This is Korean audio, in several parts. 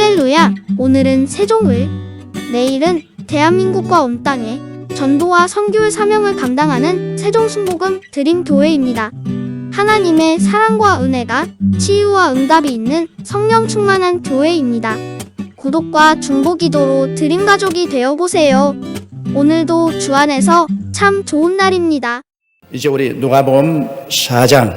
할렐루야! 오늘은 세종을, 내일은 대한민국과 온 땅에 전도와 선교의 사명을 감당하는 세종순복음 드림교회입니다. 하나님의 사랑과 은혜가 치유와 응답이 있는 성령 충만한 교회입니다. 구독과 중보기도로 드림가족이 되어보세요. 오늘도 주 안에서 참 좋은 날입니다. 이제 우리 누가복음 4장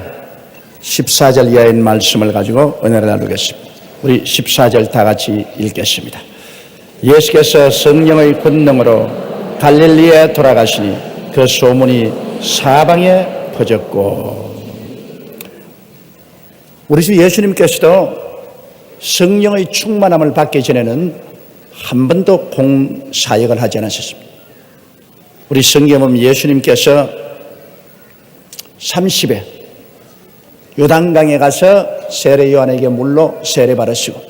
14절 이하의 말씀을 가지고 은혜를 나누겠습니다. 우리 14절 다 같이 읽겠습니다. 예수께서 성령의 권능으로 갈릴리에 돌아가시니 그 소문이 사방에 퍼졌고. 우리 주 예수님께서도 성령의 충만함을 받기 전에는 한 번도 공사역을 하지 않으셨습니다. 우리 성경에 보면 예수님께서 30에 요단강에 가서 세례 요한에게 물로 세례 받으시고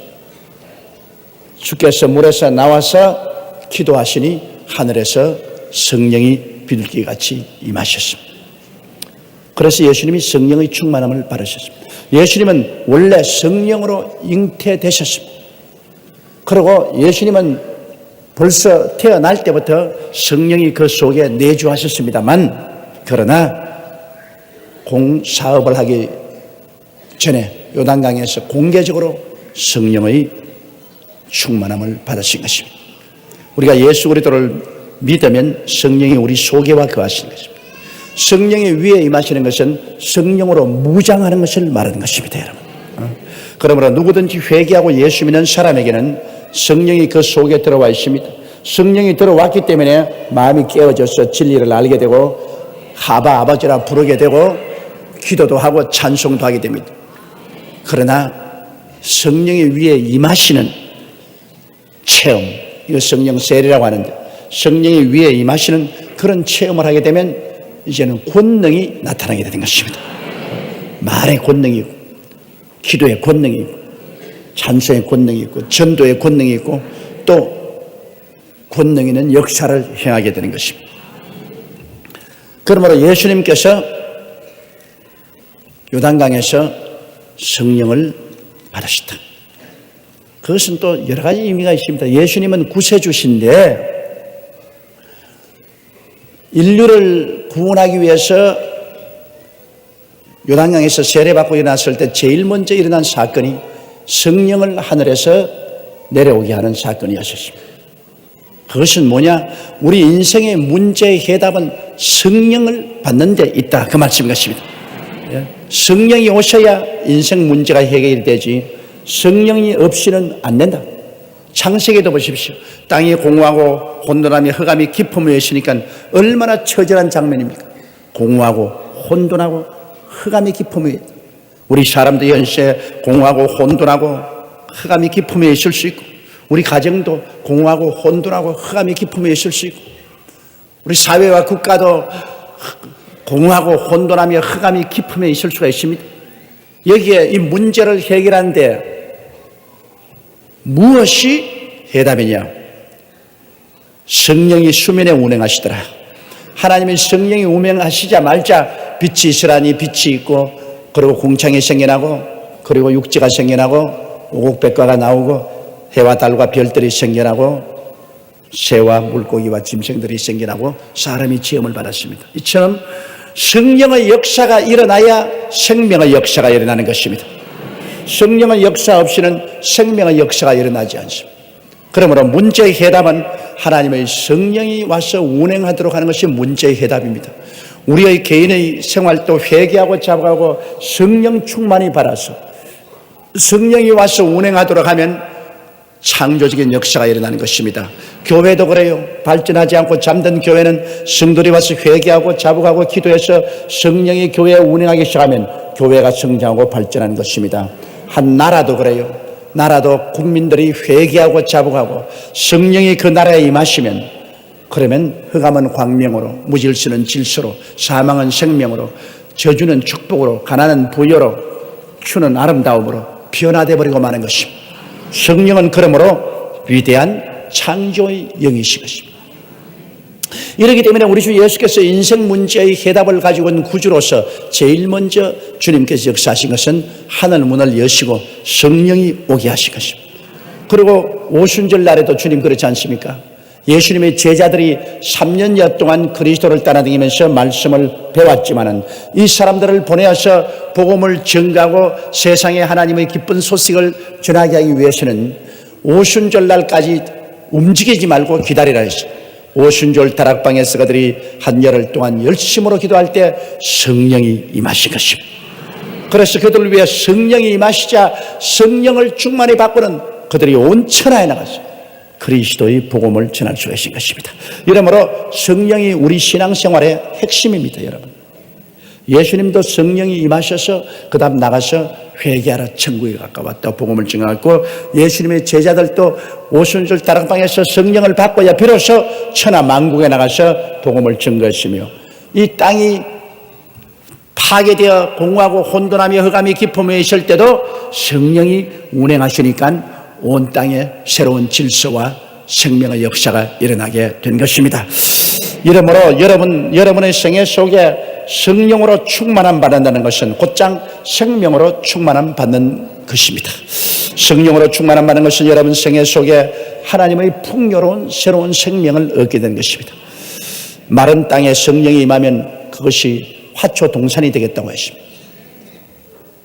주께서 물에서 나와서 기도하시니 하늘에서 성령이 비둘기같이 임하셨습니다. 그래서 예수님이 성령의 충만함을 받으셨습니다. 예수님은 원래 성령으로 잉태되셨습니다. 그리고 예수님은 벌써 태어날 때부터 성령이 그 속에 내주하셨습니다만, 그러나 공사업을 하기 전에 요단강에서 공개적으로 성령의 충만함을 받으신 것입니다. 우리가 예수 그리스도를 믿으면 성령이 우리 속에와 거하시는 것입니다. 성령이 위에 임하시는 것은 성령으로 무장하는 것을 말하는 것입니다, 여러분. 그러므로 누구든지 회개하고 예수 믿는 사람에게는 성령이 그 속에 들어와 있습니다. 성령이 들어왔기 때문에 마음이 깨어져서 진리를 알게 되고 아바 아버지라 부르게 되고 기도도 하고 찬송도 하게 됩니다. 그러나 성령이 위에 임하시는 체험, 이거 성령 세례라고 하는데, 성령이 위에 임하시는 그런 체험을 하게 되면 이제는 권능이 나타나게 되는 것입니다. 말의 권능이 있고, 기도의 권능이 있고, 찬송의 권능이 있고, 전도의 권능이 있고, 또 권능 있는 역사를 행하게 되는 것입니다. 그러므로 예수님께서 요단강에서 성령을 받으셨다. 그것은 또 여러 가지 의미가 있습니다. 예수님은 구세주신데 인류를 구원하기 위해서 요단강에서 세례받고 일어났을 때 제일 먼저 일어난 사건이 성령을 하늘에서 내려오게 하는 사건이었습니다. 그것은 뭐냐? 우리 인생의 문제의 해답은 성령을 받는 데 있다, 그 말씀인 것입니다. 성령이 오셔야 인생 문제가 해결이 되지 성령이 없이는 안 된다. 창세기도 보십시오. 땅이 공허하고 혼돈하며 흑암이 깊음에 있으니까 얼마나 처절한 장면입니까? 공허하고 혼돈하고 흑암이 깊음에 있다. 우리 사람도 현시에 공허하고 혼돈하고 흑암이 깊음에 있을 수 있고, 우리 가정도 공허하고 혼돈하고 흑암이 깊음에 있을 수 있고, 우리 사회와 국가도 공허하고 혼돈하며 흑암이 깊음에 있을 수가 있습니다. 여기에 이 문제를 해결하는데 무엇이 해답이냐? 성령이 수면에 운행하시더라. 하나님의 성령이 운행하시자마자 빛이 있으라니 빛이 있고, 그리고 공창이 생겨나고, 그리고 육지가 생겨나고, 오곡백과가 나오고, 해와 달과 별들이 생겨나고, 새와 물고기와 짐승들이 생겨나고, 사람이 지음을 받았습니다. 이처럼 성령의 역사가 일어나야 생명의 역사가 일어나는 것입니다. 성령의 역사 없이는 생명의 역사가 일어나지 않습니다. 그러므로 문제의 해답은 하나님의 성령이 와서 운행하도록 하는 것이 문제의 해답입니다. 우리의 개인의 생활도 회개하고 자복하고 성령 충만히 받아서 성령이 와서 운행하도록 하면 창조적인 역사가 일어나는 것입니다. 교회도 그래요. 발전하지 않고 잠든 교회는 성도들이 와서 회개하고 자복하고 기도해서 성령이 교회에 운행하기 시작하면 교회가 성장하고 발전하는 것입니다. 한 나라도 그래요. 나라도 국민들이 회개하고 자복하고 성령이 그 나라에 임하시면, 그러면 흑암은 광명으로, 무질서는 질서로, 사망은 생명으로, 저주는 축복으로, 가난은 부여로, 추는 아름다움으로 변화되어 버리고 마는 것입니다. 성령은 그러므로 위대한 창조의 영이신 것입니다. 이렇기 때문에 우리 주 예수께서 인생 문제의 해답을 가지고 있는 구주로서 제일 먼저 주님께서 역사하신 것은 하늘 문을 여시고 성령이 오게 하신 것입니다. 그리고 오순절 날에도 주님 그렇지 않습니까? 예수님의 제자들이 3년여 동안 그리스도를 따라다니면서 말씀을 배웠지만은 이 사람들을 보내어서 복음을 전가하고 세상에 하나님의 기쁜 소식을 전하게 하기 위해서는 오순절 날까지 움직이지 말고 기다리라 했어요. 오순절 다락방에서 그들이 한 열흘 동안 열심으로 기도할 때 성령이 임하신 것입니다. 그래서 그들을 위해 성령이 임하시자 성령을 충만히 받고는 그들이 온 천하에 나가서 그리스도의 복음을 전할 수 있는 것입니다. 이러므로 성령이 우리 신앙생활의 핵심입니다, 여러분. 예수님도 성령이 임하셔서 그 다음 나가서 회개하라 천국에 가까웠다 복음을 증언했고, 예수님의 제자들도 오순절 다락방에서 성령을 받고야 비로소 천하 만국에 나가서 복음을 증거했으며, 이 땅이 파괴되어 공허하고 혼돈하며 흑암이 깊음에 있을 때도 성령이 운행하시니까 온 땅에 새로운 질서와 생명의 역사가 일어나게 된 것입니다. 이러므로 여러분의 생애 속에 성령으로 충만함 받는다는 것은 곧장 생명으로 충만함 받는 것입니다. 성령으로 충만함 받는 것은 여러분 생애 속에 하나님의 풍요로운 새로운 생명을 얻게 된 것입니다. 마른 땅에 성령이 임하면 그것이 화초 동산이 되겠다고 했습니다.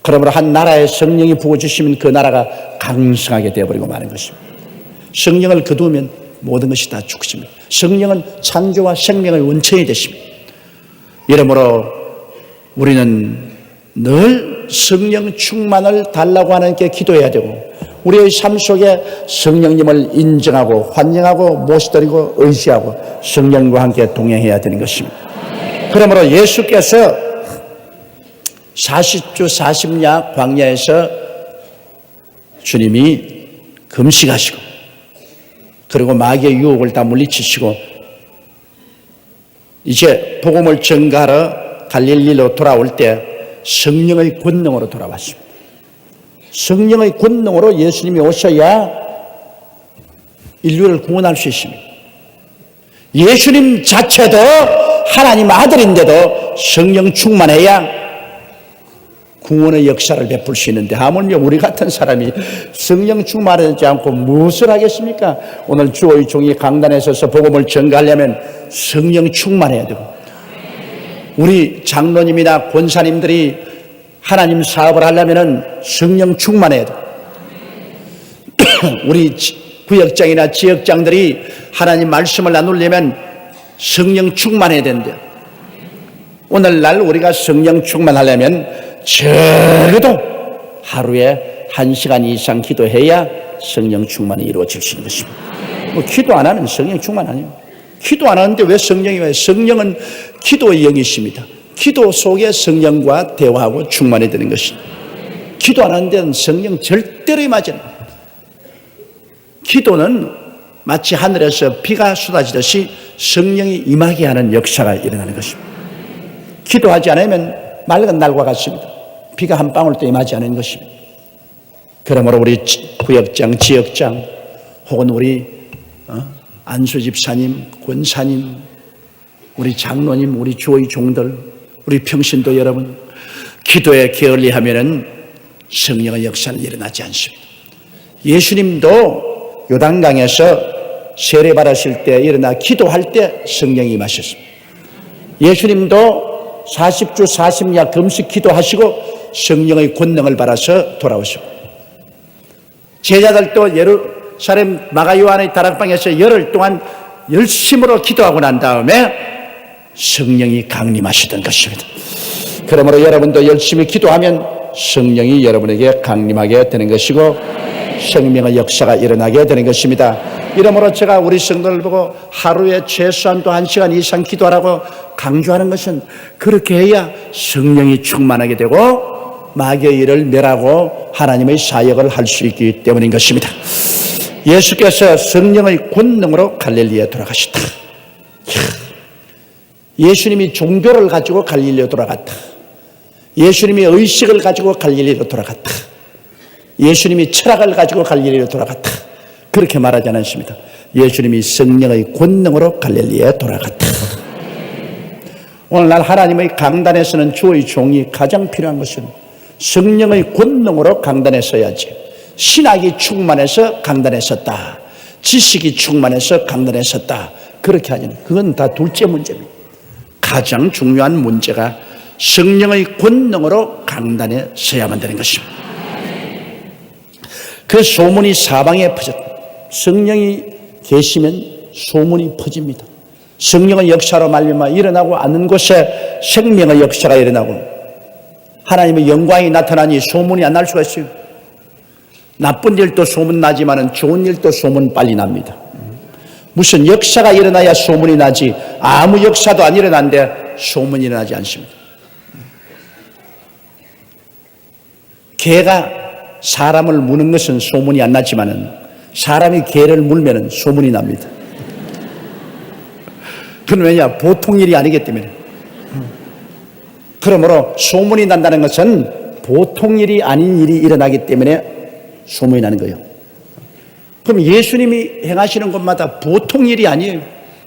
그러므로 한 나라에 성령이 부어주시면 그 나라가 강성하게 되어버리고 마는 것입니다. 성령을 거두면 모든 것이 다 죽습니다. 성령은 창조와 생명의 원천이 되십니다. 이러므로 우리는 늘 성령 충만을 달라고 하나님께 기도해야 되고, 우리의 삶 속에 성령님을 인정하고 환영하고 모시드리고 의지하고 성령과 함께 동행해야 되는 것입니다. 그러므로 예수께서 40주 40야 광야에서 주님이 금식하시고, 그리고 마귀의 유혹을 다 물리치시고 이제 복음을 전가하러 갈릴리로 돌아올 때 성령의 권능으로 돌아왔습니다. 성령의 권능으로 예수님이 오셔야 인류를 구원할 수 있습니다. 예수님 자체도 하나님 아들인데도 성령 충만해야 구원의 역사를 베풀 수 있는데, 하물며 우리 같은 사람이 성령 충만하지 않고 무엇을 하겠습니까? 오늘 주의 종이 강단에 서서 복음을 전가하려면 성령 충만해야 되고, 우리 장로님이나 권사님들이 하나님 사업을 하려면 성령 충만해야 되고, 우리 구역장이나 지역장들이 하나님 말씀을 나누려면 성령 충만해야 된대요. 오늘날 우리가 성령 충만하려면 적어도 하루에 1시간 이상 기도해야 성령 충만이 이루어질 수 있는 것입니다. 기도 안 하면 성령 충만 아니에요. 기도 안 하는데 왜 성령이 와요? 성령은 기도의 영이십니다. 기도 속에 성령과 대화하고 충만이 되는 것입니다. 기도 안 하는 데는 성령 절대로 임하지 않아요. 기도는 마치 하늘에서 비가 쏟아지듯이 성령이 임하게 하는 역사가 일어나는 것입니다. 기도하지 않으면 맑은 날과 같습니다. 비가 한 방울도 임하지 않은 것입니다. 그러므로 우리 구역장, 지역장, 혹은 우리 안수 집사님, 권사님, 우리 장로님, 우리 주의 종들, 우리 평신도 여러분, 기도에 게을리하면은 성령의 역사는 일어나지 않습니다. 예수님도 요단강에서 세례 받으실 때 일어나 기도할 때 성령이 임하셨습니다. 예수님도 40주 40야 금식 기도하시고 성령의 권능을 받아서 돌아오시고, 제자들도 예루살렘 마가 요한의 다락방에서 열흘 동안 열심으로 기도하고 난 다음에 성령이 강림하시던 것입니다. 그러므로 여러분도 열심히 기도하면 성령이 여러분에게 강림하게 되는 것이고 생명의 역사가 일어나게 되는 것입니다. 이러므로 제가 우리 성도를 보고 하루에 최소한도 1시간 이상 기도하라고 강조하는 것은, 그렇게 해야 성령이 충만하게 되고 마귀의 일을 멸하고 하나님의 사역을 할 수 있기 때문인 것입니다. 예수께서 성령의 권능으로 갈릴리에 돌아가셨다. 예수님이 종교를 가지고 갈릴리로 돌아갔다. 예수님이 의식을 가지고 갈릴리로 돌아갔다. 예수님이 철학을 가지고 갈릴리로 돌아갔다. 그렇게 말하지 않았습니다. 예수님이 성령의 권능으로 갈릴리에 돌아갔다. 오늘날 하나님의 강단에서는 주의 종이 가장 필요한 것은 성령의 권능으로 강단에 서야지, 신학이 충만해서 강단했었다, 지식이 충만해서 강단했었다, 그렇게 하지는 그건 다 둘째 문제입니다. 가장 중요한 문제가 성령의 권능으로 강단에 서야만 되는 것입니다. 그 소문이 사방에 퍼졌다. 성령이 계시면 소문이 퍼집니다. 성령의 역사로 말미암아 일어나고 않는 곳에 생명의 역사가 일어나고 하나님의 영광이 나타나니 소문이 안 날 수가 있어요. 나쁜 일도 소문 나지만 좋은 일도 소문 빨리 납니다. 무슨 역사가 일어나야 소문이 나지 아무 역사도 안 일어나는데 소문이 일어나지 않습니다. 개가 사람을 무는 것은 소문이 안 나지만 사람이 개를 물면 소문이 납니다. 그건 왜냐? 보통 일이 아니기 때문에. 그러므로 소문이 난다는 것은 보통 일이 아닌 일이 일어나기 때문에 소문이 나는 거예요. 그럼 예수님이 행하시는 것마다 보통 일이 아니에요.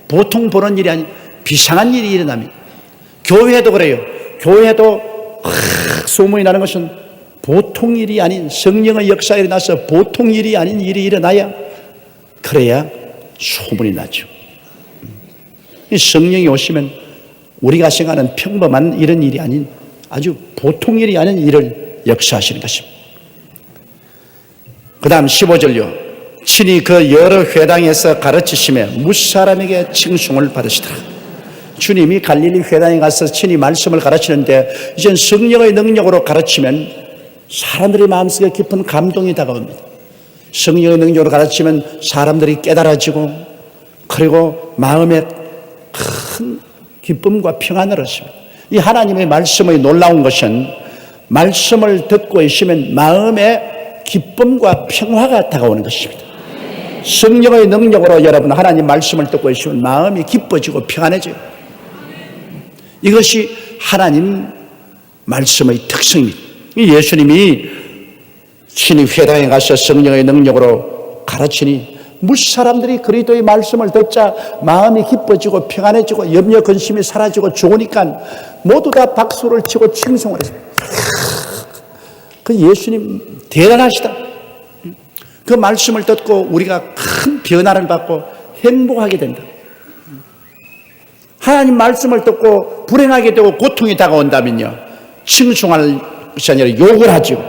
보통 보는 일이 아니에요. 비상한 일이 일어납니다. 교회도 그래요. 교회도 소문이 나는 것은 보통 일이 아닌 성령의 역사가 일어나서 보통 일이 아닌 일이 일어나야 그래야 소문이 나죠. 성령이 오시면 우리가 생각하는 평범한 이런 일이 아닌 아주 보통 일이 아닌 일을 역사하시는 것입니다. 그 다음 15절요. 친히 그 여러 회당에서 가르치심에 무사람에게 칭송을 받으시더라. 주님이 갈릴리 회당에 가서 친히 말씀을 가르치는데 이젠 성령의 능력으로 가르치면 사람들의 마음속에 깊은 감동이 다가옵니다. 성령의 능력으로 가르치면 사람들이 깨달아지고 그리고 마음에 큰 기쁨과 평안을 얻습니다. 이 하나님의 말씀의 놀라운 것은 말씀을 듣고 있으면 마음에 기쁨과 평화가 다가오는 것입니다. 성령의 능력으로 여러분 하나님 말씀을 듣고 있으면 마음이 기뻐지고 평안해져요. 이것이 하나님 말씀의 특성입니다. 예수님이 친히 회당에 가서 성령의 능력으로 가르치니 무사람들이 그리스도의 말씀을 듣자 마음이 기뻐지고 평안해지고 염려 근심이 사라지고 좋으니까 모두 다 박수를 치고 칭송을 했습니다. 그 예수님 대단하시다. 그 말씀을 듣고 우리가 큰 변화를 받고 행복하게 된다. 하나님 말씀을 듣고 불행하게 되고 고통이 다가온다면요, 칭송할 것이 아니라 욕을 하죠.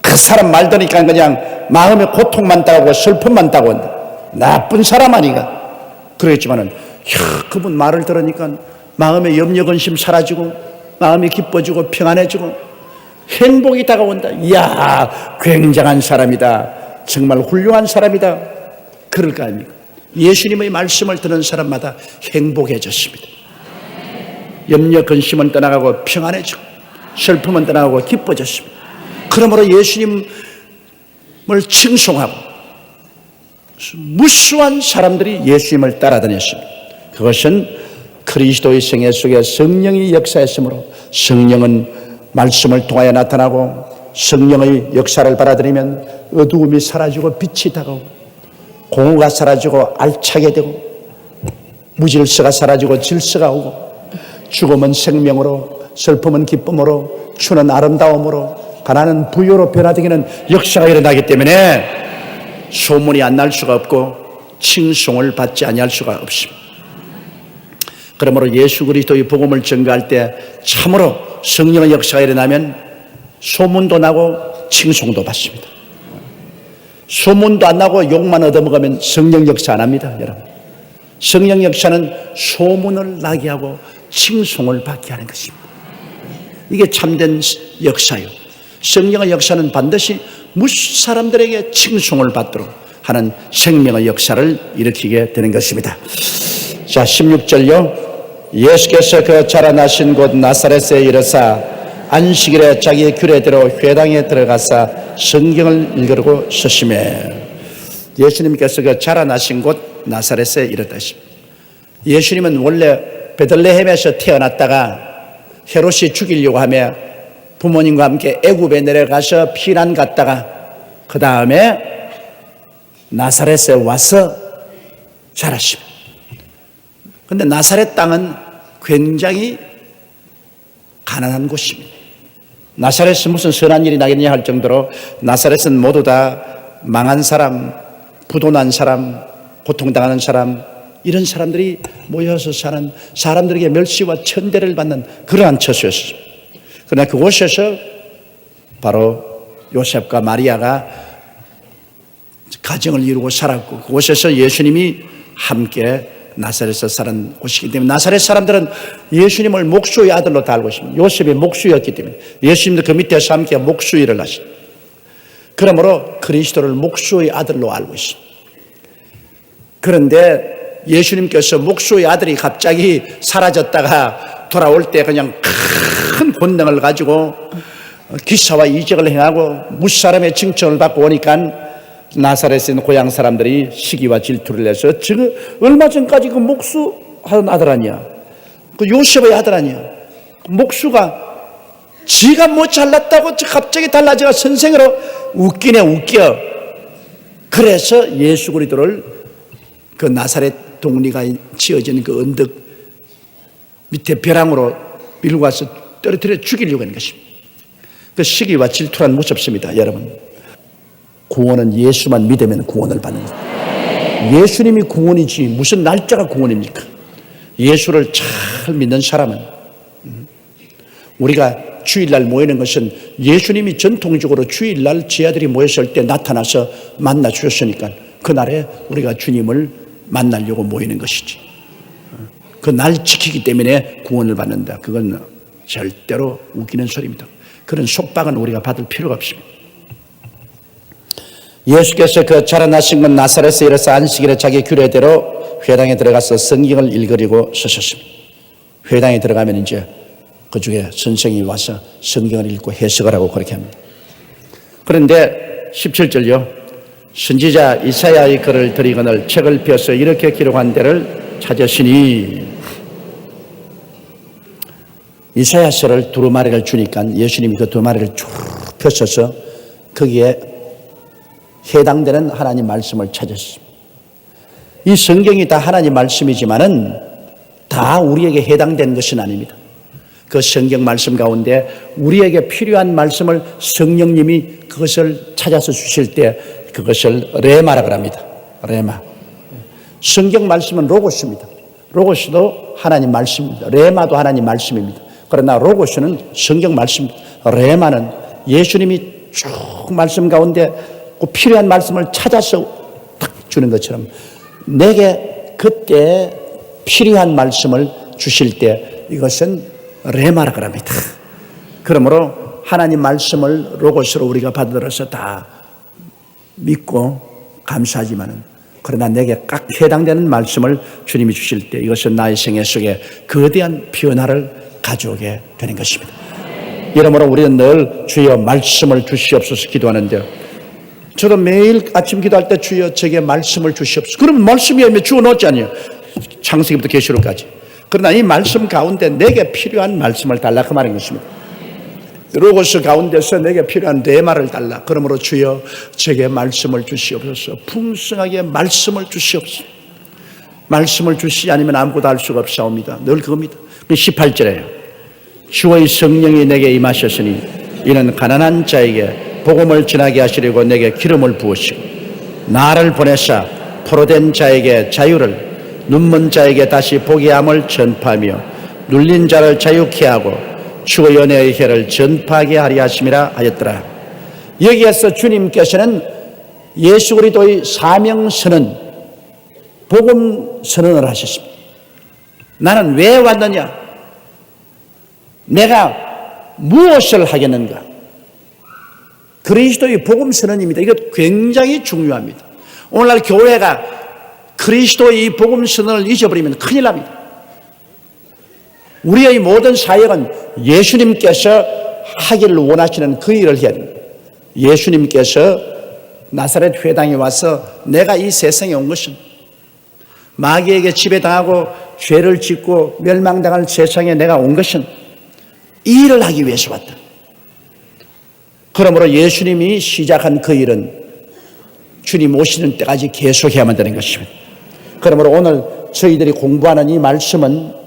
그 사람 말 들으니까 그냥 마음에 고통만 따고 슬픔만 따고온다. 나쁜 사람 아니가. 그러겠지만은 그분 말을 들으니까 마음의 염려 근심 사라지고 마음이 기뻐지고 평안해지고 행복이 다가온다. 이야, 굉장한 사람이다. 정말 훌륭한 사람이다. 그럴 거 아닙니까? 예수님의 말씀을 듣는 사람마다 행복해졌습니다. 염려 근심은 떠나가고 평안해지고 슬픔은 떠나가고 기뻐졌습니다. 그러므로 예수님을 칭송하고 무수한 사람들이 예수님을 따라다녔습니다. 그것은 그리스도의 생애 속에 성령이 역사했으므로 성령은 말씀을 통하여 나타나고 성령의 역사를 받아들이면 어두움이 사라지고 빛이 다가오고 공허가 사라지고 알차게 되고 무질서가 사라지고 질서가 오고 죽음은 생명으로 슬픔은 기쁨으로 추는 아름다움으로 가난은 부유로 변화되기는 역사가 일어나기 때문에 소문이 안 날 수가 없고 칭송을 받지 아니할 수가 없습니다. 그러므로 예수 그리스도의 복음을 전가할 때 참으로 성령의 역사가 일어나면 소문도 나고 칭송도 받습니다. 소문도 안 나고 욕만 얻어먹으면 성령 역사 안 합니다, 여러분. 성령 역사는 소문을 나게 하고 칭송을 받게 하는 것입니다. 이게 참된 역사예요. 성령의 역사는 반드시 무수 사람들에게 칭송을 받도록 하는 생명의 역사를 일으키게 되는 것입니다. 자, 16절요. 예수께서 그 자라나신 곳 나사렛에 이르사 안식일에 자기 규례대로 회당에 들어가사 성경을 읽으려고 서심해. 예수님께서 그 자라나신 곳 나사렛에 이르다십니다. 예수님은 원래 베들레헴에서 태어났다가 헤롯이 죽이려고 하며 부모님과 함께 애굽에 내려가서 피난 갔다가 그 다음에 나사렛에 와서 자랐습니다. 그런데 나사렛 땅은 굉장히 가난한 곳입니다. 나사렛은 무슨 선한 일이 나겠냐 할 정도로 나사렛은 모두 다 망한 사람, 부도난 사람, 고통당하는 사람, 이런 사람들이 모여서 사는, 사람들에게 멸시와 천대를 받는 그러한 처소였습니다. 그러나 그곳에서 바로 요셉과 마리아가 가정을 이루고 살았고, 그곳에서 예수님이 함께 나사렛에서 사는 곳이기 때문에 나사렛 사람들은 예수님을 목수의 아들로 다 알고 있습니다. 요셉이 목수였기 때문에 예수님도 그 밑에서 함께 목수 일을 하십니다. 그러므로 그리스도를 목수의 아들로 알고 있습니다. 그런데 예수님께서 목수의 아들이 갑자기 사라졌다가 돌아올 때 그냥 큰 권능을 가지고 기사와 이적을 행하고 무사람의 칭찬을 받고 오니까 나사렛에 있는 고향 사람들이 시기와 질투를 내서 지금 얼마 전까지 그 목수하던 아들 아니야, 그 요셉의 아들 아니야, 목수가 지가 뭐 잘났다고 갑자기 달라져가 선생으로 웃기네 웃겨. 그래서 예수 그리스도를 그 나사렛 동리가 지어진 그 언덕 밑에 벼랑으로 밀고 와서 떨어뜨려 죽이려고 하는 것입니다. 그 시기와 질투란 무섭습니다. 여러분, 구원은 예수만 믿으면 구원을 받는 겁니다. 예수님이 구원이지 무슨 날짜가 구원입니까? 예수를 잘 믿는 사람은, 우리가 주일날 모이는 것은 예수님이 전통적으로 주일날 제자들이 모였을 때 나타나서 만나 주셨으니까 그날에 우리가 주님을 만나려고 모이는 것이지, 그 날 지키기 때문에 구원을 받는다, 그건 절대로 웃기는 소리입니다. 그런 속박은 우리가 받을 필요가 없습니다. 예수께서 그 자라나신 건 나사렛에 이르러서 안식일에 자기 규례대로 회당에 들어가서 성경을 읽으려고 서셨습니다. 회당에 들어가면 이제 그중에 선생이 와서 성경을 읽고 해석을 하고 그렇게 합니다. 그런데 17절요. 선지자 이사야의 글을 들이거늘 책을 펴서 이렇게 기록한 데를 찾으시니, 이사야서를 두루마리를 주니까 예수님이 그 두루마리를 쭉 펴셔서 거기에 해당되는 하나님 말씀을 찾았습니다. 이 성경이 다 하나님 말씀이지만은 다 우리에게 해당된 것은 아닙니다. 그 성경 말씀 가운데 우리에게 필요한 말씀을 성령님이 그것을 찾아서 주실 때 그것을 레마라고 합니다. 레마. 성경 말씀은 로고스입니다. 로고스도 하나님 말씀입니다. 레마도 하나님 말씀입니다. 그러나 로고스는 성경 말씀입니다. 레마는 예수님이 쭉 말씀 가운데 그 필요한 말씀을 찾아서 딱 주는 것처럼 내게 그때 필요한 말씀을 주실 때 이것은 레마라고 합니다. 그러므로 하나님 말씀을 로고스로 우리가 받들어서 다 믿고 감사하지만은, 그러나 내게 딱 해당되는 말씀을 주님이 주실 때 이것은 나의 생애 속에 거대한 변화를 가져오게 되는 것입니다. 여러모로 우리는 늘 주여 말씀을 주시옵소서 기도하는데요. 저도 매일 아침 기도할 때 주여 제게 말씀을 주시옵소서. 그러면 말씀이 주어 놓지 않아요. 창세기부터 계시록까지. 그러나 이 말씀 가운데 내게 필요한 말씀을 달라 그 말인 것입니다. 로고스 가운데서 내게 필요한 내 말을 달라. 그러므로 주여 제게 말씀을 주시옵소서. 풍성하게 말씀을 주시옵소서. 말씀을 주시지 않으면 아무것도 할 수가 없사옵니다. 늘 그겁니다. 18절에요. 주의 성령이 내게 임하셨으니 이는 가난한 자에게 복음을 전하게 하시려고 내게 기름을 부으시고 나를 보내사 포로된 자에게 자유를, 눈먼 자에게 다시 보게 함을 전파하며 눌린 자를 자유케 하고 주의 은혜의 해를 전파하게 하리 하심이라 하였더라. 여기에서 주님께서는 예수 그리스도의 사명 선언, 복음 선언을 하셨습니다. 나는 왜 왔느냐? 내가 무엇을 하겠는가? 그리스도의 복음 선언입니다. 이거 굉장히 중요합니다. 오늘날 교회가 그리스도의 이 복음 선언을 잊어버리면 큰일 납니다. 우리의 모든 사역은 예수님께서 하기를 원하시는 그 일을 해야 됩니다. 예수님께서 나사렛 회당에 와서 내가 이 세상에 온 것은 마귀에게 지배당하고 죄를 짓고 멸망당할 세상에 내가 온 것은 이 일을 하기 위해서 왔다. 그러므로 예수님이 시작한 그 일은 주님 오시는 때까지 계속해야만 되는 것입니다. 그러므로 오늘 저희들이 공부하는 이 말씀은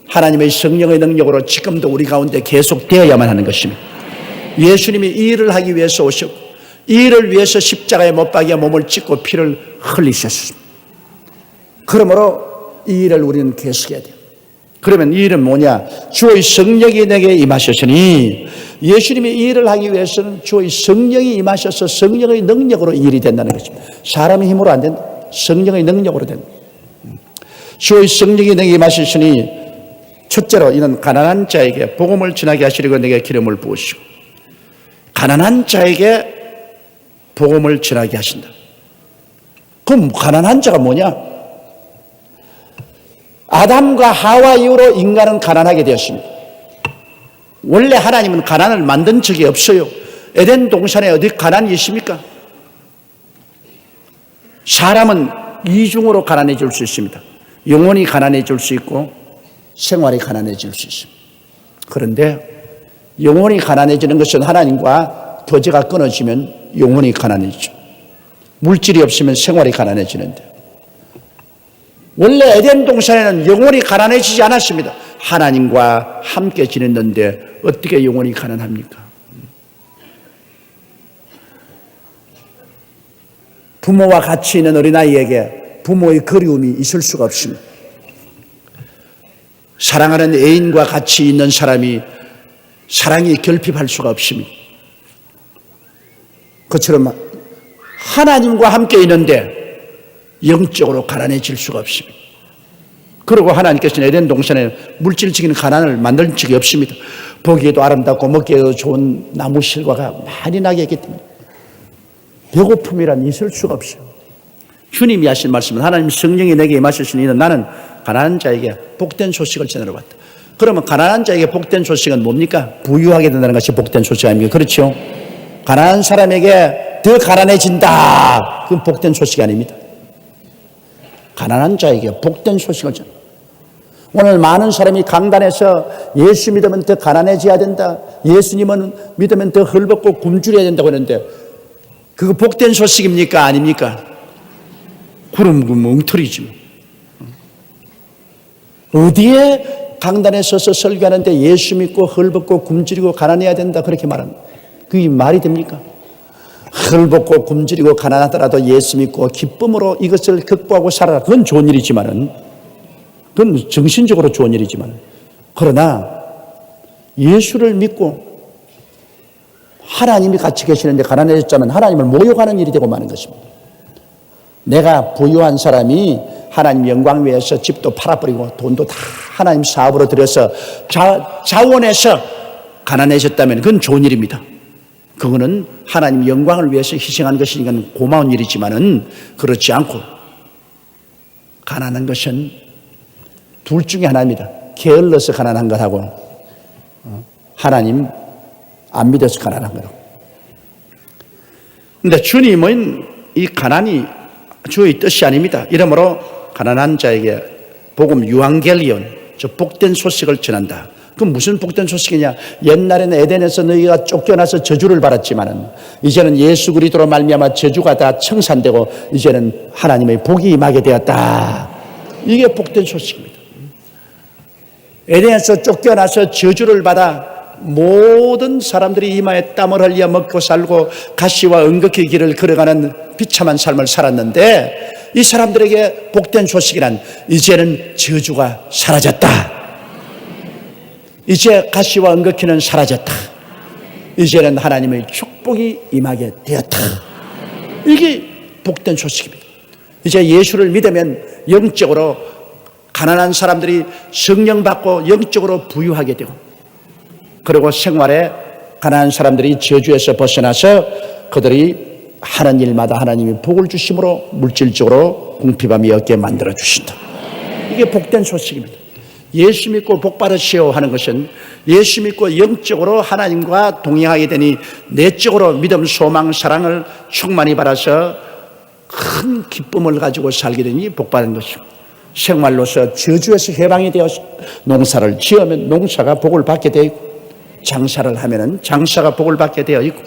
하나님의 성령의 능력으로 지금도 우리 가운데 계속되어야만 하는 것입니다. 예수님이 이 일을 하기 위해서 오셨고 이 일을 위해서 십자가에 못 박여 몸을 찢고 피를 흘리셨습니다. 그러므로 이 일을 우리는 계속해야 돼요. 그러면 이 일은 뭐냐? 주의 성령이 내게 임하셨으니, 예수님이 이 일을 하기 위해서는 주의 성령이 임하셔서 성령의 능력으로 이 일이 된다는 것입니다. 사람의 힘으로 안 된다. 성령의 능력으로 된다. 주의 성령이 내게 임하셨으니, 첫째로 이는 가난한 자에게 복음을 전하게 하시려고 내게 기름을 부으시고, 가난한 자에게 복음을 전하게 하신다. 그럼 가난한 자가 뭐냐? 아담과 하와 이후로 인간은 가난하게 되었습니다. 원래 하나님은 가난을 만든 적이 없어요. 에덴 동산에 어디 가난이 있습니까? 사람은 이중으로 가난해질 수 있습니다. 영혼이 가난해질 수 있고 생활이 가난해질 수 있습니다. 그런데 영혼이 가난해지는 것은 하나님과 교제가 끊어지면 영혼이 가난해지죠. 물질이 없으면 생활이 가난해지는데, 원래 에덴 동산에는 영혼이 가난해지지 않았습니다. 하나님과 함께 지냈는데 어떻게 영혼이 가난합니까? 부모와 같이 있는 어린아이에게 부모의 그리움이 있을 수가 없습니다. 사랑하는 애인과 같이 있는 사람이 사랑이 결핍할 수가 없습니다. 그처럼 하나님과 함께 있는데 영적으로 가난해질 수가 없습니다. 그리고 하나님께서는 에덴 동산에 물질적인 가난을 만든 적이 없습니다. 보기에도 아름답고 먹기에도 좋은 나무 실과가 많이 나게 했기 때문에 배고픔이란 있을 수가 없어요. 주님이 하신 말씀은, 하나님 성령이 내게 임하셨으니 나는 가난한 자에게 복된 소식을 전하러 왔다. 그러면 가난한 자에게 복된 소식은 뭡니까? 부유하게 된다는 것이 복된 소식 아닙니까? 그렇죠? 가난한 사람에게 더 가난해진다. 그건 복된 소식이 아닙니다. 가난한 자에게 복된 소식을 전합니다. 오늘 많은 사람이 강단에서 예수 믿으면 더 가난해져야 된다, 예수님은 믿으면 더 헐벗고 굶주려야 된다고 하는데, 그거 복된 소식입니까? 아닙니까? 그럼 그 엉터리지. 어디에 강단에 서서 설교하는데 예수 믿고 헐벗고 굶주리고 가난해야 된다 그렇게 말합니다. 그게 말이 됩니까? 헐벗고 굶주리고 가난하더라도 예수 믿고 기쁨으로 이것을 극복하고 살아라. 그건 좋은 일이지만은, 그건 정신적으로 좋은 일이지만, 그러나 예수를 믿고 하나님이 같이 계시는데 가난해졌자면 하나님을 모욕하는 일이 되고 마는 것입니다. 내가 부유한 사람이 하나님 영광 위해서 집도 팔아버리고 돈도 다 하나님 사업으로 들여서 자원해서 가난해졌다면 그건 좋은 일입니다. 그거는 하나님 영광을 위해서 희생한 것이니까 고마운 일이지만은, 그렇지 않고 가난한 것은 둘 중에 하나입니다. 게을러서 가난한 것하고 하나님 안 믿어서 가난한 거라고. 그런데 주님은 이 가난이 주의 뜻이 아닙니다. 이러므로 가난한 자에게 복음 유앙겔리온, 저 복된 소식을 전한다. 그럼 무슨 복된 소식이냐? 옛날에는 에덴에서 너희가 쫓겨나서 저주를 받았지만은 이제는 예수 그리스도로 말미암아 저주가 다 청산되고 이제는 하나님의 복이 임하게 되었다. 이게 복된 소식입니다. 에덴에서 쫓겨나서 저주를 받아 모든 사람들이 이마에 땀을 흘려 먹고 살고 가시와 은극히 길을 걸어가는 비참한 삶을 살았는데, 이 사람들에게 복된 소식이란 이제는 저주가 사라졌다. 이제 가시와 은극히는 사라졌다. 이제는 하나님의 축복이 임하게 되었다. 이게 복된 소식입니다. 이제 예수를 믿으면 영적으로 가난한 사람들이 성령 받고 영적으로 부유하게 되고, 그리고 생활에 가난한 사람들이 저주에서 벗어나서 그들이 하는 일마다 하나님이 복을 주심으로 물질적으로 궁핍함이 없게 만들어 주신다. 이게 복된 소식입니다. 예수 믿고 복 받으시오 하는 것은 예수 믿고 영적으로 하나님과 동행하게 되니 내적으로 믿음, 소망, 사랑을 충만히 받아서 큰 기쁨을 가지고 살게 되니 복 받은 것입니다. 생활로서 저주에서 해방이 되어서 농사를 지으면 농사가 복을 받게 되어 있고, 장사를 하면 장사가 복을 받게 되어 있고,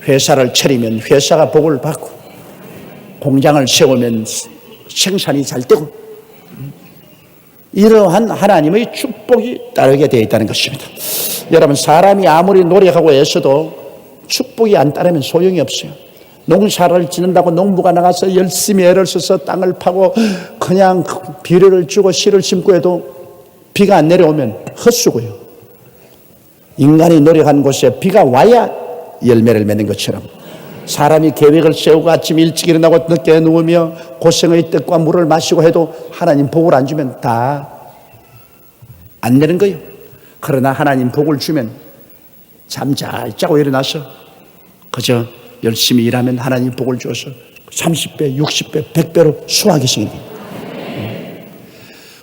회사를 차리면 회사가 복을 받고, 공장을 세우면 생산이 잘 되고, 이러한 하나님의 축복이 따르게 되어 있다는 것입니다. 여러분, 사람이 아무리 노력하고 애써도 축복이 안 따르면 소용이 없어요. 농사를 짓는다고 농부가 나가서 열심히 애를 써서 땅을 파고 그냥 비료를 주고 씨를 심고 해도 비가 안 내려오면 헛수고요. 인간이 노력한 곳에 비가 와야 열매를 맺는 것처럼 사람이 계획을 세우고 아침 일찍 일어나고 늦게 누우며 고생의 뜻과 물을 마시고 해도 하나님 복을 안 주면 다 안 되는 거예요. 그러나 하나님 복을 주면 잠 잘 자고 일어나서 그저 열심히 일하면 하나님 복을 줘서 30배, 60배, 100배로 수확이 생깁니다.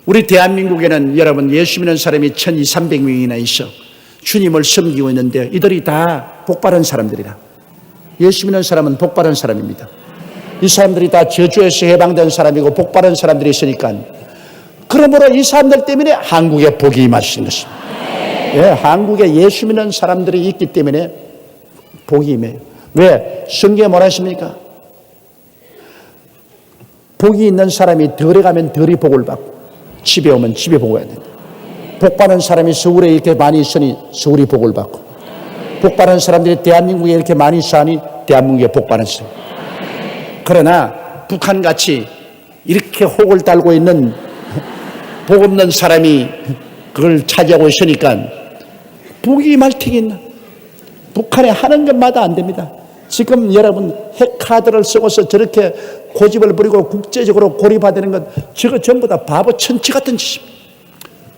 우리 대한민국에는 여러분 예수 믿는 사람이 1200~300명이나 있어 주님을 섬기고 있는데 이들이 다 복받은 사람들이라. 예수 믿는 사람은 복받은 사람입니다. 이 사람들이 다 저주에서 해방된 사람이고 복받은 사람들이 있으니까 그러므로 이 사람들 때문에 한국에 복이 임하시는 것입니다. 예, 한국에 예수 믿는 사람들이 있기 때문에 복이 임해요. 왜? 성경에 뭐라 했습니까? 복이 있는 사람이 덜에 가면 덜이 복을 받고 집에 오면 집에 복을 받아야 된다. 복받은 사람이 서울에 이렇게 많이 있으니 서울이 복을 받고 복받은 사람들이 대한민국에 이렇게 많이 사니 대한민국에 복받은 사람. 그러나 북한같이 이렇게 혹을 달고 있는 복 없는 사람이 그걸 차지하고 있으니까 복이 임할 택이 있나? 북한에 하는 것마다 안 됩니다. 지금 여러분 핵카드를 쓰고서 저렇게 고집을 부리고 국제적으로 고립화되는 것 저거 전부 다 바보 천치 같은 짓입니다.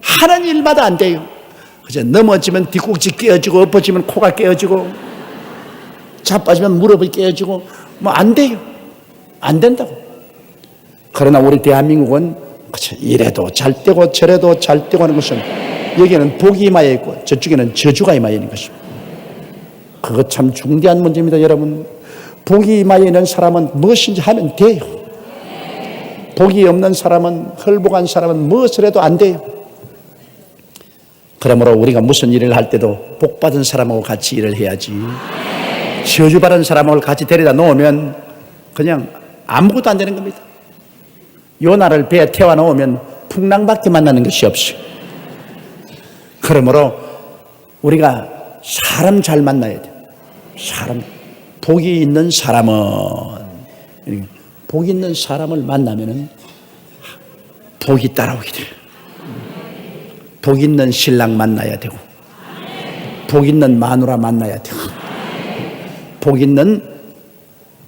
하는 일마다 안 돼요. 그저 넘어지면 뒤꿈치 깨어지고 엎어지면 코가 깨어지고 자빠지면 무릎이 깨어지고 뭐 안 돼요. 안 된다고. 그러나 우리 대한민국은 그저 이래도 잘 되고 저래도 잘 되고 하는 것은 여기는 복이 임하여 있고 저쪽에는 저주가 임하여 있는 것입니다. 그거 참 중대한 문제입니다. 여러분, 복이 임하여 있는 사람은 무엇인지 하면 돼요. 복이 없는 사람은, 헐복한 사람은 무엇을 해도 안 돼요. 그러므로 우리가 무슨 일을 할 때도 복받은 사람하고 같이 일을 해야지. 저주받은 사람하고 같이 데려다 놓으면 그냥 아무것도 안 되는 겁니다. 요나를 배에 태워 놓으면 풍랑밖에 만나는 것이 없어요. 그러므로 우리가 사람 잘 만나야 돼요. 사람, 복이 있는 사람은, 복 있는 사람을 만나면은 복이 따라오게 돼요. 복 있는 신랑 만나야 되고, 복 있는 마누라 만나야 되고, 복 있는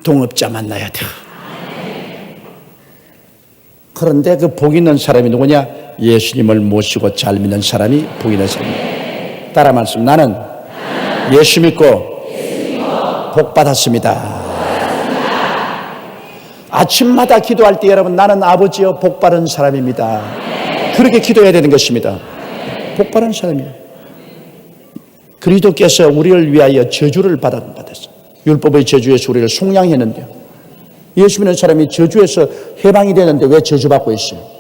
동업자 만나야 되고. 그런데 그 복 있는 사람이 누구냐? 예수님을 모시고 잘 믿는 사람이 복 있는 사람입니다. 따라 말씀, 나는 예수 믿고 복 받았습니다. 아침마다 기도할 때 여러분, 나는 아버지여 복 받은 사람입니다. 그렇게 기도해야 되는 것입니다. 복 받은 사람이에요. 그리스도께서 우리를 위하여 저주를 받았어요. 율법의 저주에서 우리를 속량했는데요. 예수 믿는 사람이 저주에서 해방이 되는데 왜 저주받고 있어요?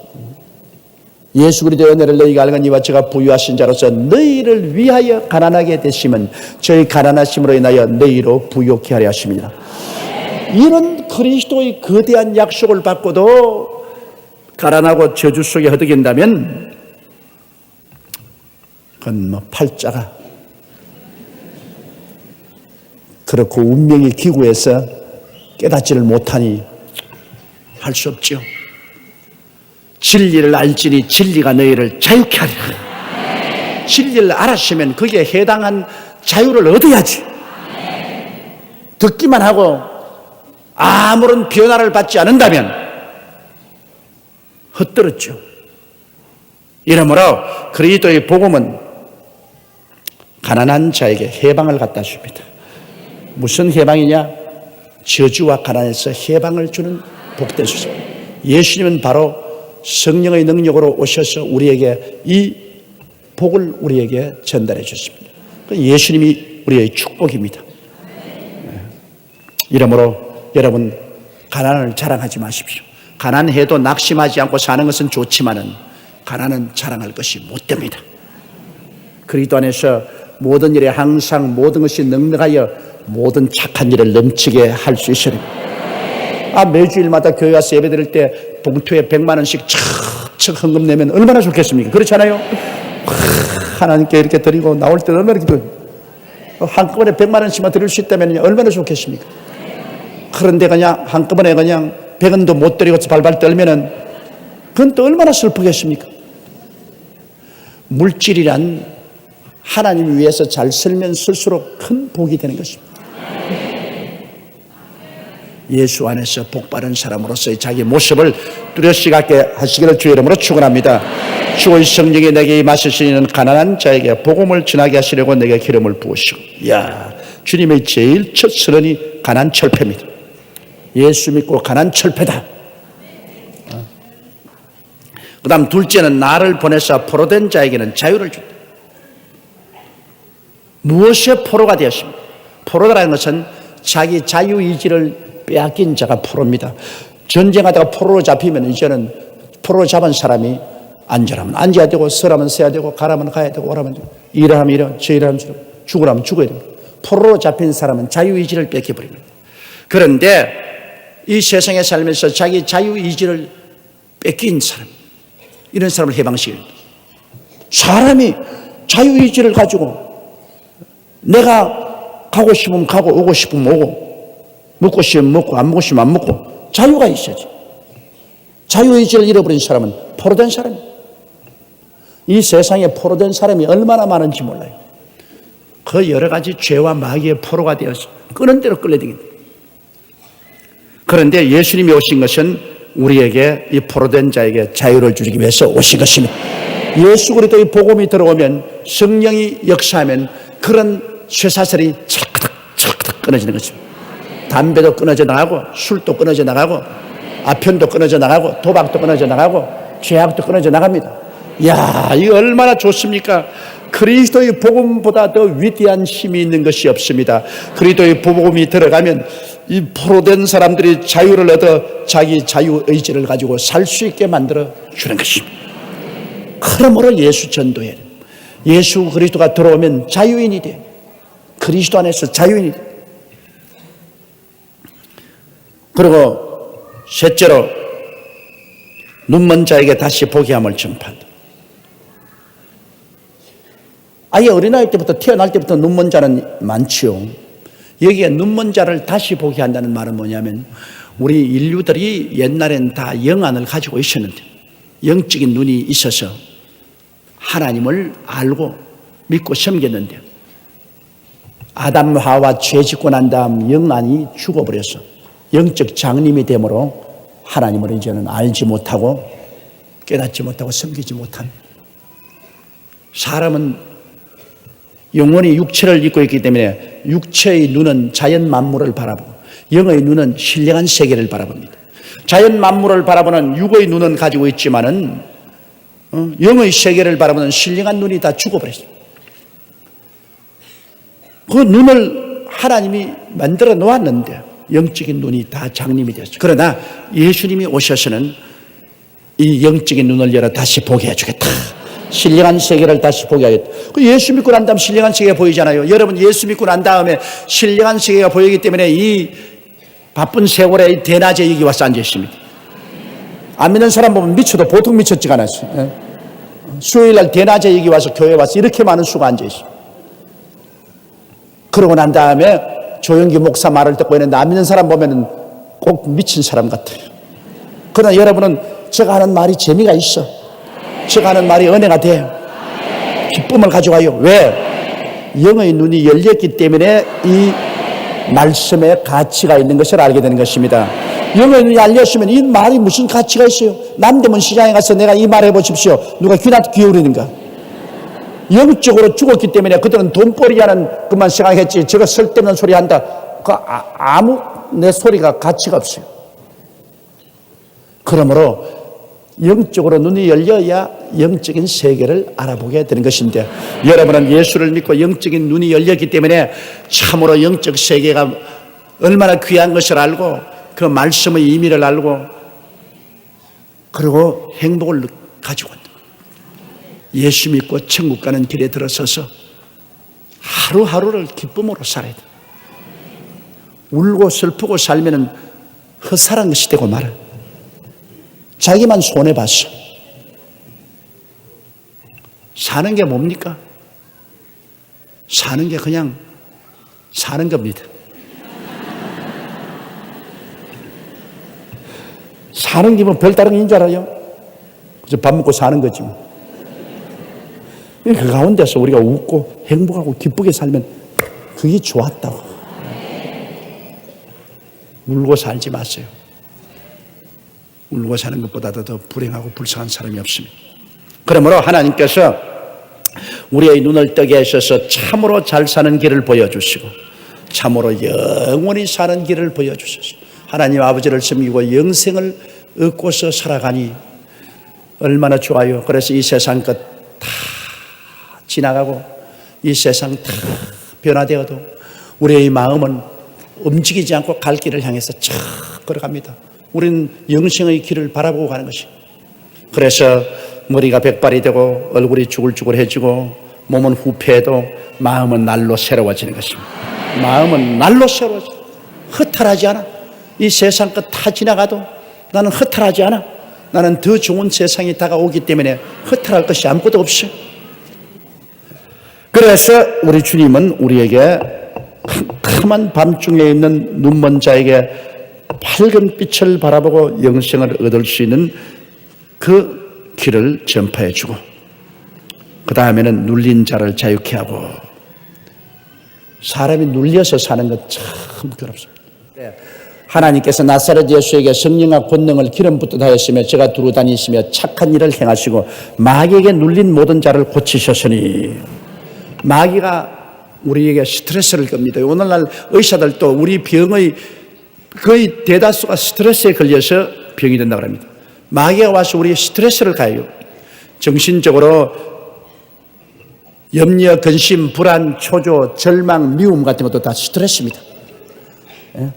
예수 그리스도의 은혜를 너희가 알건 이와 제가 부유하신 자로서 너희를 위하여 가난하게 되심은 저희 가난하심으로 인하여 너희로 부유케 하려 하심이라. 이런 그리스도의 거대한 약속을 받고도 가난하고 저주 속에 허덕인다면 그건 뭐 팔자가 그렇고 운명의 기구에서 깨닫지를 못하니 할 수 없죠. 진리를 알지니 진리가 너희를 자유케 하리라. 진리를 알았으면 거기에 해당한 자유를 얻어야지. 듣기만 하고 아무런 변화를 받지 않는다면 헛들었죠. 이러므로 그리스도의 복음은 가난한 자에게 해방을 갖다 줍니다. 무슨 해방이냐? 저주와 가난에서 해방을 주는 복된 수습. 예수님은 바로 성령의 능력으로 오셔서 우리에게 이 복을 우리에게 전달해 주십니다. 예수님이 우리의 축복입니다. 이러므로 여러분, 가난을 자랑하지 마십시오. 가난해도 낙심하지 않고 사는 것은 좋지만은 가난은 자랑할 것이 못 됩니다. 그리스도 안에서 모든 일에 항상 모든 것이 넉넉하여 모든 착한 일을 넘치게 할 수 있으리라. 매주일마다 교회 와서 예배 드릴 때 봉투에 100만 원씩 촥 척척 헌금 내면 얼마나 좋겠습니까? 그렇잖아요? 하나님께 이렇게 드리고 나올 때 얼마나 기뻐요. 한꺼번에 100만 원씩만 드릴 수 있다면 얼마나 좋겠습니까? 그런데 그냥 한꺼번에 그냥 100원도 못 드리고 발발 떨면은 그건 또 얼마나 슬프겠습니까? 물질이란 하나님 위해서 잘 쓰면 쓸수록 큰 복이 되는 것입니다. 예수 안에서 복받은 사람으로서의 자기 모습을 뚜렷이 갖게 하시기를 주의 이름으로 축원합니다. 주의 성령이 내게 임하시는 가난한 자에게 복음을 전하게 하시려고 내게 기름을 부으시고, 주님의 제일 첫 선언이 가난철폐입니다. 예수 믿고 가난철폐다. 그 다음 둘째는 나를 보내사 포로된 자에게는 자유를 준다. 무엇의 포로가 되었습니까? 포로라는 것은 자기 자유의지를 빼앗긴 자가 포로입니다. 전쟁하다가 포로로 잡히면 이제는 포로로 잡은 사람이 앉으라면 앉아야 되고, 서라면 서야 되고, 가라면 가야 되고, 오라면 되고, 일하면 일하고, 저일하면 저일하고, 죽으라면 죽어야 되고. 포로로 잡힌 사람은 자유의지를 뺏겨버립니다. 그런데 이 세상에 살면서 자기 자유의지를 뺏긴 사람, 이런 사람을 해방시켜야 됩니다. 사람이 자유의지를 가지고 내가 가고 싶으면 가고, 오고 싶으면 오고, 먹고 싶으면 먹고, 안 먹고 싶으면 안 먹고, 자유가 있어야지. 자유의지를 잃어버린 사람은 포로된 사람이에요. 이 세상에 포로된 사람이 얼마나 많은지 몰라요. 그 여러 가지 죄와 마귀의 포로가 되어서 끄는 대로 끌려다닙니다. 그런데 예수님이 오신 것은 우리에게, 이 포로된 자에게 자유를 주기 위해서 오신 것입니다. 예수 그리스도의 복음이 들어오면, 성령이 역사하면 그런 쇠사슬이 찰칵 끊어지는 것입니다. 담배도 끊어져 나가고, 술도 끊어져 나가고, 아편도 끊어져 나가고, 도박도 끊어져 나가고, 죄악도 끊어져 나갑니다. 이거 얼마나 좋습니까? 그리스도의 복음보다 더 위대한 힘이 있는 것이 없습니다. 그리스도의 복음이 들어가면 이 포로된 사람들이 자유를 얻어 자기 자유의지를 가지고 살 수 있게 만들어 주는 것입니다. 그러므로 예수 전도에, 예수 그리스도가 들어오면 자유인이 돼. 그리스도 안에서 자유인이 돼. 그리고 셋째로, 눈먼 자에게 다시 보게 함을 전파한다. 아예 어린아이 때부터, 태어날 때부터 눈먼 자는 많지요. 여기에 눈먼 자를 다시 보게 한다는 말은 뭐냐면, 우리 인류들이 옛날엔 다 영안을 가지고 있었는데, 영적인 눈이 있어서 하나님을 알고 믿고 섬겼는데, 아담 하와 죄 짓고 난 다음 영안이 죽어버려서 영적 장님이 되므로 하나님을 이제는 알지 못하고 깨닫지 못하고 섬기지 못한, 사람은 영혼이 육체를 입고 있기 때문에 육체의 눈은 자연 만물을 바라보고 영의 눈은 신령한 세계를 바라봅니다. 자연 만물을 바라보는 육의 눈은 가지고 있지만은 영의 세계를 바라보는 신령한 눈이 다 죽어버렸어요. 그 눈을 하나님이 만들어 놓았는데 영적인 눈이 다 장님이 되었어요. 그러나 예수님이 오셔서는 이 영적인 눈을 열어 다시 보게 해주겠다. 신령한 세계를 다시 보게 하겠다. 예수 믿고 난 다음 신령한 세계가 보이잖아요. 여러분, 예수 믿고 난 다음에 신령한 세계가 보이기 때문에 이 바쁜 세월에 이 대낮에 여기 와서 앉아 있습니다. 안 믿는 사람 보면 미쳐도 보통 미쳤지가 않았어요. 수요일날 대낮에 여기 와서 교회 와서 이렇게 많은 수가 앉아 있어요. 그러고 난 다음에 조영기 목사 말을 듣고 있는데 안 믿는 사람 보면은 꼭 미친 사람 같아요. 그러나 여러분은 제가 하는 말이 재미가 있어. 제가 하는 말이 은혜가 돼요. 기쁨을 가져와요. 왜? 영의 눈이 열렸기 때문에 이 말씀에 가치가 있는 것을 알게 되는 것입니다. 영의 눈이 열렸으면 이 말이 무슨 가치가 있어요? 남대문 시장에 가서 내가 이 말 해보십시오. 누가 귀나 기울이는가? 영적으로 죽었기 때문에 그들은 돈벌이하는 것만 생각했지, 저거 쓸데없는 소리 한다, 아무 내 소리가 가치가 없어요. 그러므로 영적으로 눈이 열려야 영적인 세계를 알아보게 되는 것인데, 여러분은 예수를 믿고 영적인 눈이 열렸기 때문에 참으로 영적 세계가 얼마나 귀한 것을 알고 그 말씀의 의미를 알고 그리고 행복을 가지고 온다. 예수 믿고 천국 가는 길에 들어서서 하루하루를 기쁨으로 살아야 돼. 울고 슬프고 살면은 헛살한 것이 되고 말아. 자기만 손해봤어. 사는 게 뭡니까? 사는 게 그냥 사는 겁니다. 사는 게 뭐 별다른 게 있는 줄 알아요? 그래서 밥 먹고 사는 거지 뭐. 그 가운데서 우리가 웃고 행복하고 기쁘게 살면 그게 좋았다고. 울고 살지 마세요. 울고 사는 것보다도 더 불행하고 불쌍한 사람이 없습니다. 그러므로 하나님께서 우리의 눈을 뜨게 하셔서 참으로 잘 사는 길을 보여주시고 참으로 영원히 사는 길을 보여주셔서 하나님 아버지를 섬기고 영생을 얻고서 살아가니 얼마나 좋아요. 그래서 이 세상 것 다 지나가고 이 세상 다 변화되어도 우리의 마음은 움직이지 않고 갈 길을 향해서 쫙 걸어갑니다. 우리는 영생의 길을 바라보고 가는 것이. 그래서 머리가 백발이 되고 얼굴이 쭈글쭈글해지고 몸은 후패해도 마음은 날로 새로워지는 것입니다. 마음은 날로 새로워져. 허탈하지 않아. 이 세상 것 다 지나가도 나는 허탈하지 않아. 나는 더 좋은 세상이 다가오기 때문에 허탈할 것이 아무것도 없어요. 그래서 우리 주님은 우리에게 캄캄한 밤중에 있는 눈먼 자에게 밝은 빛을 바라보고 영생을 얻을 수 있는 그 길을 전파해 주고 그 다음에는 눌린 자를 자유케 하고 사람이 눌려서 사는 것 참 괴롭습니다. 하나님께서 나사렛 예수에게 성령과 권능을 기름 붓듯 하였으며 저가 두루 다니시며 착한 일을 행하시고 마귀에게 눌린 모든 자를 고치셨으니 마귀가 우리에게 스트레스를 겁니다. 오늘날 의사들도 우리 병의 거의 대다수가 스트레스에 걸려서 병이 된다고 합니다. 마귀가 와서 우리의 스트레스를 가요. 정신적으로 염려, 근심, 불안, 초조, 절망, 미움 같은 것도 다 스트레스입니다.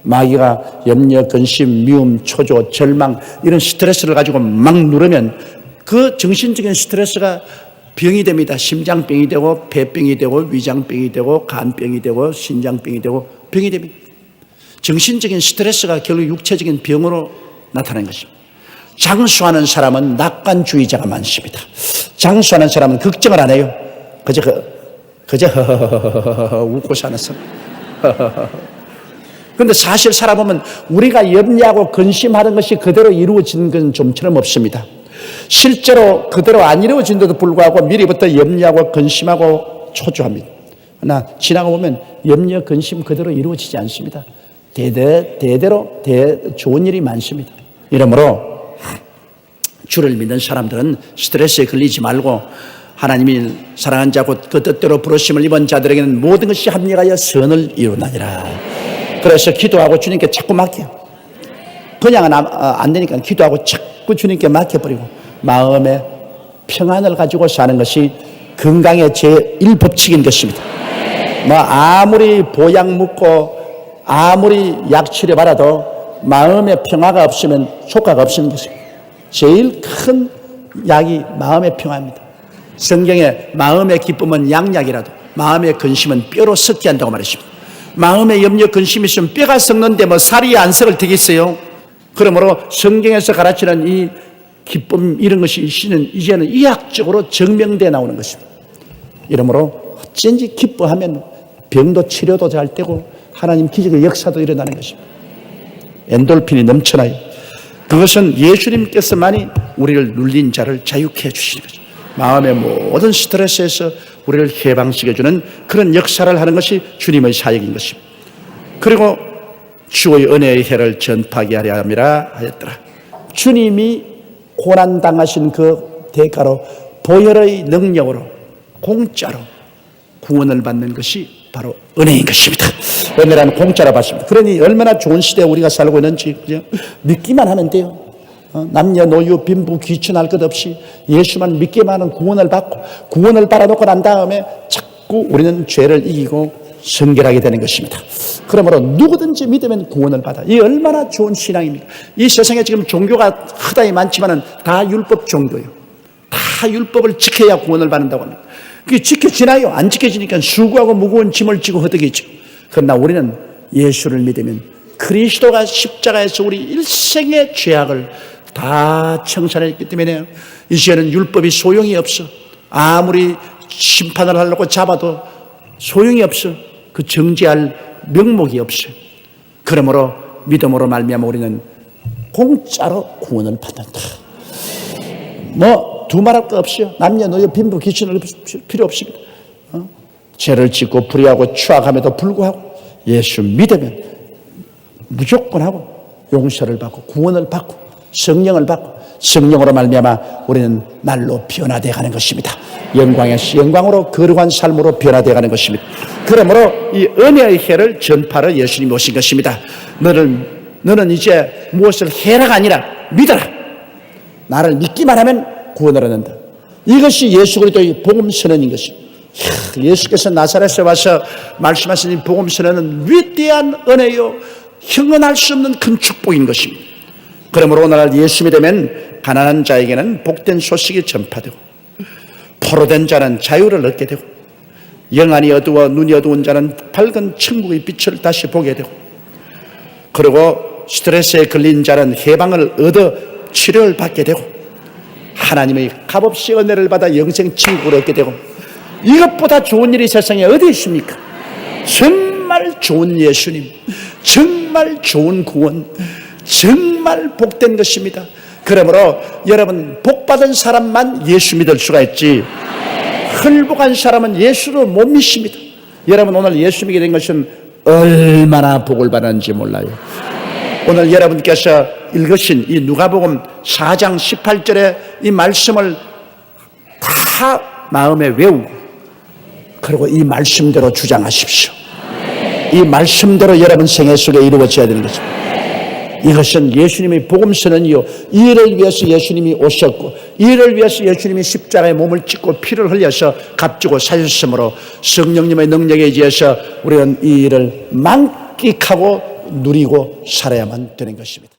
마귀가 염려, 근심, 미움, 초조, 절망 이런 스트레스를 가지고 막 누르면 그 정신적인 스트레스가 병이 됩니다. 심장병이 되고 폐병이 되고 위장병이 되고 간병이 되고 신장병이 되고 병이 됩니다. 정신적인 스트레스가 결국 육체적인 병으로 나타나는 것입니다. 장수하는 사람은 낙관주의자가 많습니다. 장수하는 사람은 걱정을 안 해요. 그저 웃고 사는 사람. 그런데 사실 살아보면 우리가 염려하고 근심하는 것이 그대로 이루어지는 건 좀처럼 없습니다. 실제로 그대로 안 이루어진데도 불구하고 미리부터 염려하고 근심하고 초조합니다. 그러나 지나가 보면 염려, 근심 그대로 이루어지지 않습니다. 대대로 좋은 일이 많습니다. 이러므로 주를 믿는 사람들은 스트레스에 걸리지 말고 하나님이 사랑한 자 곧 그 뜻대로 부르심을 입은 자들에게는 모든 것이 합력하여 선을 이루나니라. 그래서 기도하고 주님께 자꾸 맡겨요. 그냥은 안 되니까 기도하고 자꾸 주님께 맡겨버리고 마음의 평안을 가지고 사는 것이 건강의 제1법칙인 것입니다. 뭐 아무리 보약 먹고 아무리 약 치료받아도 마음의 평화가 없으면 효과가 없는 것입니다. 제일 큰 약이 마음의 평화입니다. 성경에 마음의 기쁨은 양약이라도 마음의 근심은 뼈로 썩게 한다고 말했습니다. 마음의 염려 근심이 있으면 뼈가 썩는데 뭐 살이 안 썩을 되겠어요? 그러므로 성경에서 가르치는 이 기쁨 이런 것이 이제는 의학적으로 증명되어 나오는 것입니다. 이러므로 어쩐지 기뻐하면 병도 치료도 잘 되고 하나님 기적의 역사도 일어나는 것입니다. 엔돌핀이 넘쳐나요. 그것은 예수님께서만이 우리를 눌린 자를 자유케 해주시는 거죠. 마음의 모든 스트레스에서 우리를 해방시켜주는 그런 역사를 하는 것이 주님의 사역인 것입니다. 그리고 주의 은혜의 해를 전파하게 하려 함이라 하였더라. 주님이 고난당하신 그 대가로 보혈의 능력으로 공짜로 구원을 받는 것이 바로 은혜인 것입니다. 은혜라는 공짜로 받습니다. 그러니 얼마나 좋은 시대에 우리가 살고 있는지 그냥 믿기만 하면 돼요. 남녀노유 빈부 귀천할 것 없이 예수만 믿기만 하면 구원을 받고 구원을 받아놓고 난 다음에 자꾸 우리는 죄를 이기고 성결하게 되는 것입니다. 그러므로 누구든지 믿으면 구원을 받아. 이 얼마나 좋은 신앙입니까? 이 세상에 지금 종교가 허다히 많지만은 다 율법 종교예요. 다 율법을 지켜야 구원을 받는다고 합니다. 그게 지켜지나요? 안 지켜지니까 수고하고 무거운 짐을 지고 허덕이죠. 그러나 우리는 예수를 믿으면 그리스도가 십자가에서 우리 일생의 죄악을 다 청산했기 때문에 이제는 율법이 소용이 없어. 아무리 심판을 하려고 잡아도 소용이 없어. 그 정죄할 명목이 없어. 그러므로 믿음으로 말미암아 우리는 공짜로 구원을 받는다. 뭐 두말할 거 없어요. 남녀노소 빈부 귀신 필요 없습니다. 죄를 짓고 불의하고 추악함에도 불구하고 예수 믿으면 무조건 하고 용서를 받고 구원을 받고 성령을 받고 성령으로 말미암아 우리는 날로 변화되어 가는 것입니다. 영광에서 영광으로 거룩한 삶으로 변화되어 가는 것입니다. 그러므로 이 은혜의 해를 전파로 예수님이 오신 것입니다. 너는 이제 무엇을 해라가 아니라 믿어라. 나를 믿기만 하면 구원을 얻는다. 이것이 예수 그리스도의 복음 선언인 것입니다. 예수께서 나사렛에 와서 말씀하신 이 복음 선언은 위대한 은혜요 형언할 수 없는 큰 축복인 것입니다. 그러므로 오늘날 예수 믿으면 가난한 자에게는 복된 소식이 전파되고 포로된 자는 자유를 얻게 되고 영안이 어두워 눈이 어두운 자는 밝은 천국의 빛을 다시 보게 되고 그리고 스트레스에 걸린 자는 해방을 얻어 치료를 받게 되고 하나님의 값없이 은혜를 받아 영생 천국을 얻게 되고 이것보다 좋은 일이 세상에 어디 있습니까? 정말 좋은 예수님, 정말 좋은 구원, 정말 복된 것입니다. 그러므로 여러분 복받은 사람만 예수 믿을 수가 있지 헐복한 사람은 예수를 못 믿습니다. 여러분 오늘 예수 믿게 된 것은 얼마나 복을 받았는지 몰라요. 오늘 여러분께서 읽으신 이 누가복음 4장 18절의 이 말씀을 다 마음에 외우고 그리고 이 말씀대로 주장하십시오. 이 말씀대로 여러분 생애 속에 이루어져야 되는 것입니다. 이것은 예수님의 복음 선언이요 이 일을 위해서 예수님이 오셨고 이 일을 위해서 예수님이 십자가에 몸을 찢고 피를 흘려서 값주고 사셨으므로 성령님의 능력에 의해서 우리는 이 일을 만끽하고 누리고 살아야만 되는 것입니다.